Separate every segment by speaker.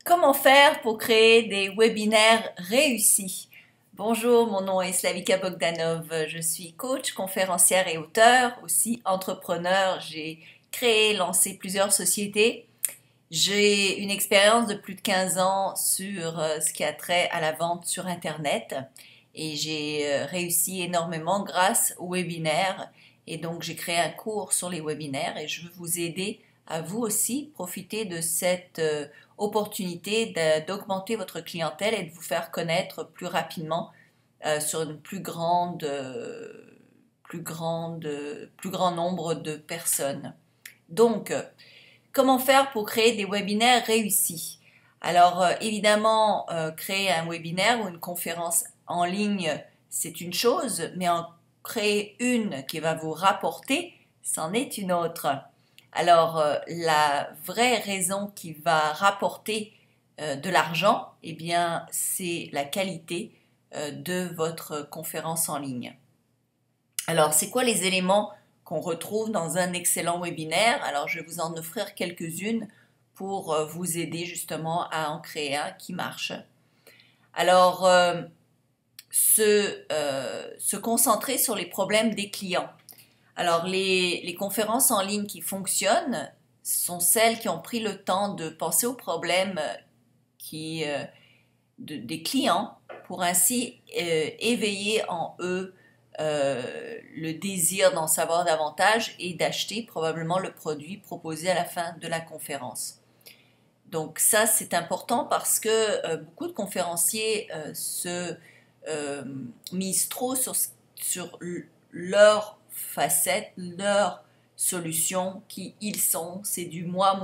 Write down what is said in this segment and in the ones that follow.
Speaker 1: Comment faire pour créer des webinaires réussis? Bonjour, mon nom est Slavika Bogdanov, je suis coach, conférencière et auteure, aussi entrepreneur. J'ai créé, lancé plusieurs sociétés. J'ai une expérience de plus de 15 ans sur ce qui a trait à la vente sur Internet et j'ai réussi énormément grâce aux webinaires. Et donc j'ai créé un cours sur les webinaires et je veux vous aider à vous aussi profiter de cette opportunité d'augmenter votre clientèle et de vous faire connaître plus rapidement sur une plus grand nombre de personnes. Donc, comment faire pour créer des webinaires réussis? Alors, évidemment, créer un webinaire ou une conférence en ligne, c'est une chose, mais en créer une qui va vous rapporter, c'en est une autre. Alors, la vraie raison qui va rapporter de l'argent, eh bien, c'est la qualité de votre conférence en ligne. Alors, c'est quoi les éléments qu'on retrouve dans un excellent webinaire? Alors, je vais vous en offrir quelques-unes pour vous aider justement à en créer un qui marche. Alors, se concentrer sur les problèmes des clients. Alors, les conférences en ligne qui fonctionnent sont celles qui ont pris le temps de penser aux problèmes des clients pour ainsi éveiller en eux le désir d'en savoir davantage et d'acheter probablement le produit proposé à la fin de la conférence. Donc ça, c'est important parce que beaucoup de conférenciers se misent trop sur leur facette, leur solution, qui ils sont. C'est du moi,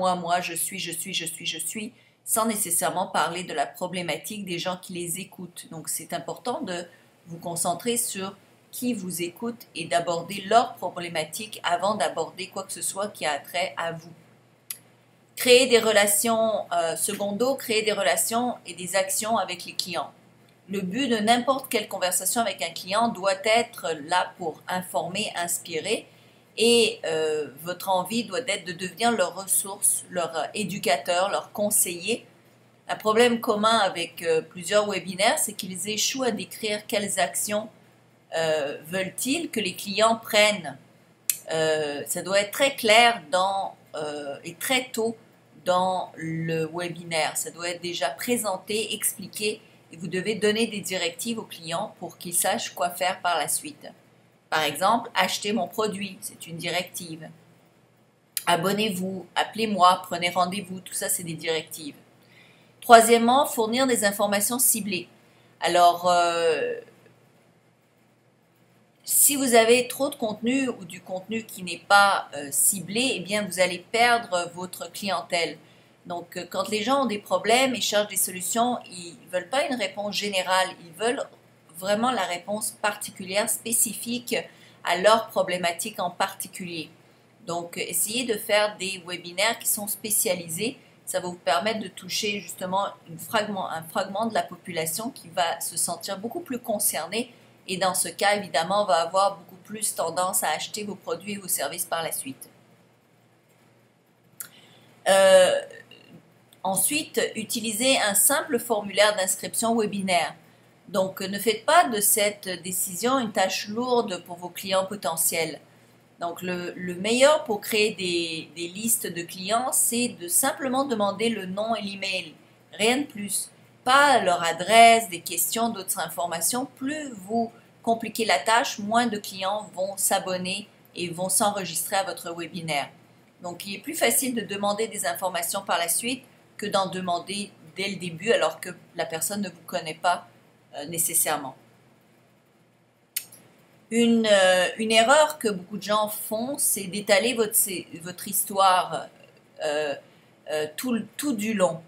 Speaker 1: je suis, sans nécessairement parler de la problématique des gens qui les écoutent. Donc c'est important de vous concentrer sur qui vous écoute et d'aborder leurs problématiques avant d'aborder quoi que ce soit qui a trait à vous. Créer des relations, secondo, créer des relations et des actions avec les clients. Le but de n'importe quelle conversation avec un client doit être là pour informer, inspirer et votre envie doit être de devenir leur ressource, leur éducateur, leur conseiller. Un problème commun avec plusieurs webinaires, c'est qu'ils échouent à décrire quelles actions veulent-ils que les clients prennent. Ça doit être très clair et très tôt dans le webinaire. Ça doit être déjà présenté, expliqué et vous devez donner des directives aux clients pour qu'ils sachent quoi faire par la suite. Par exemple, achetez mon produit, c'est une directive. Abonnez-vous, appelez-moi, prenez rendez-vous, tout ça c'est des directives. Troisièmement, fournir des informations ciblées. Alors, si vous avez trop de contenu ou du contenu qui n'est pas ciblé, eh bien vous allez perdre votre clientèle. Donc quand les gens ont des problèmes et cherchent des solutions, ils ne veulent pas une réponse générale, ils veulent vraiment la réponse particulière, spécifique à leur problématique en particulier. Donc essayez de faire des webinaires qui sont spécialisés, ça va vous permettre de toucher justement un fragment de la population qui va se sentir beaucoup plus concerné. Et dans ce cas, évidemment, on va avoir beaucoup plus tendance à acheter vos produits et vos services par la suite. Ensuite, utilisez un simple formulaire d'inscription webinaire. Donc, ne faites pas de cette décision une tâche lourde pour vos clients potentiels. Donc, le meilleur pour créer des listes de clients, c'est de simplement demander le nom et l'email. Rien de plus. Pas leur adresse, des questions, d'autres informations. Plus vous compliquez la tâche, moins de clients vont s'abonner et vont s'enregistrer à votre webinaire. Donc, il est plus facile de demander des informations par la suite que d'en demander dès le début alors que la personne ne vous connaît pas nécessairement. Une erreur que beaucoup de gens font, c'est d'étaler votre histoire tout du long.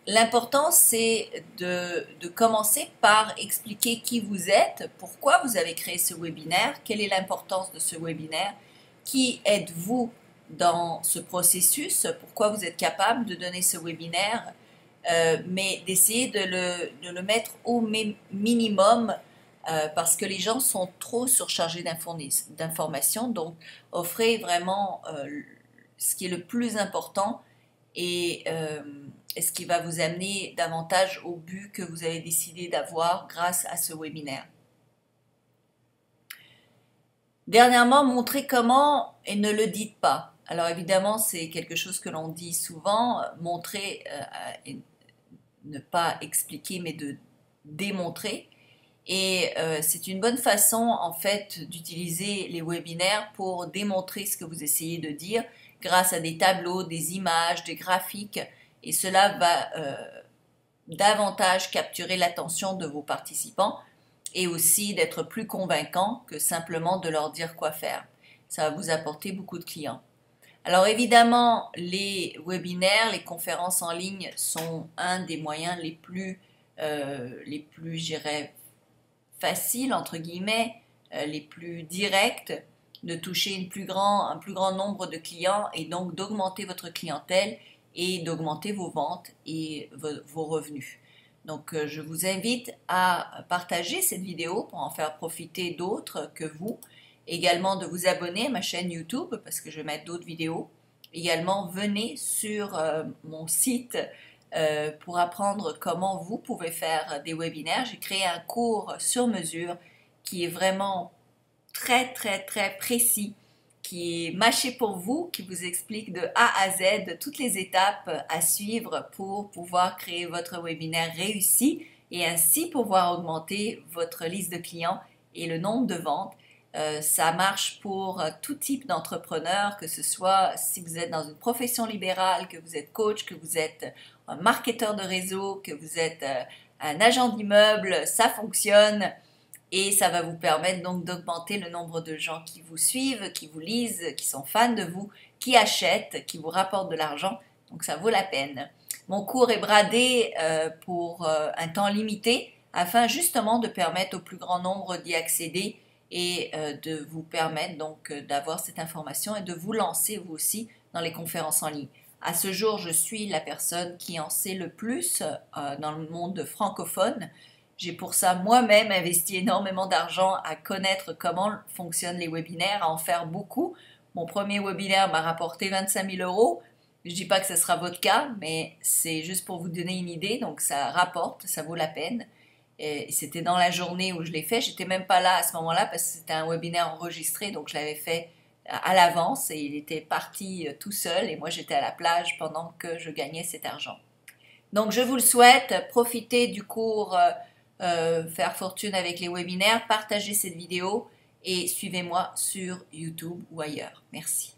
Speaker 1: L'important, c'est de commencer par expliquer qui vous êtes, pourquoi vous avez créé ce webinaire, quelle est l'importance de ce webinaire, qui êtes-vous dans ce processus, pourquoi vous êtes capable de donner ce webinaire, mais d'essayer de le mettre au minimum parce que les gens sont trop surchargés d'informations. Donc, offrez vraiment ce qui est le plus important et ce qui va vous amener davantage au but que vous avez décidé d'avoir grâce à ce webinaire. Dernièrement, montrez comment et ne le dites pas. Alors évidemment, c'est quelque chose que l'on dit souvent, montrer et ne pas expliquer mais de démontrer. Et c'est une bonne façon en fait d'utiliser les webinaires pour démontrer ce que vous essayez de dire grâce à des tableaux, des images, des graphiques, et cela va davantage capturer l'attention de vos participants et aussi d'être plus convaincant que simplement de leur dire quoi faire. Ça va vous apporter beaucoup de clients. Alors évidemment, les webinaires, les conférences en ligne sont un des moyens les plus, je dirais, faciles, entre guillemets, les plus directs de toucher un plus grand nombre de clients et donc d'augmenter votre clientèle et d'augmenter vos ventes et vos revenus. Donc je vous invite à partager cette vidéo pour en faire profiter d'autres que vous. Également de vous abonner à ma chaîne YouTube parce que je vais mettre d'autres vidéos. Également, venez sur mon site pour apprendre comment vous pouvez faire des webinaires. J'ai créé un cours sur mesure qui est vraiment très précis, qui est mâché pour vous, qui vous explique de A à Z toutes les étapes à suivre pour pouvoir créer votre webinaire réussi et ainsi pouvoir augmenter votre liste de clients et le nombre de ventes. Ça marche pour tout type d'entrepreneur, que ce soit si vous êtes dans une profession libérale, que vous êtes coach, que vous êtes un marketeur de réseau, que vous êtes un agent d'immeuble, ça fonctionne. Et ça va vous permettre donc d'augmenter le nombre de gens qui vous suivent, qui vous lisent, qui sont fans de vous, qui achètent, qui vous rapportent de l'argent. Donc ça vaut la peine. Mon cours est bradé pour un temps limité afin justement de permettre au plus grand nombre d'y accéder et de vous permettre donc d'avoir cette information et de vous lancer vous aussi dans les conférences en ligne. À ce jour, je suis la personne qui en sait le plus dans le monde francophone. J'ai pour ça moi-même investi énormément d'argent à connaître comment fonctionnent les webinaires, à en faire beaucoup. Mon premier webinaire m'a rapporté 25 000 euros. Je ne dis pas que ce sera votre cas, mais c'est juste pour vous donner une idée. Donc ça rapporte, ça vaut la peine. Et c'était dans la journée où je l'ai fait. J'étais même pas là à ce moment-là parce que c'était un webinaire enregistré, donc je l'avais fait à l'avance et il était parti tout seul et moi j'étais à la plage pendant que je gagnais cet argent. Donc je vous le souhaite, profitez du cours Faire fortune avec les webinaires, partagez cette vidéo et suivez-moi sur YouTube ou ailleurs. Merci.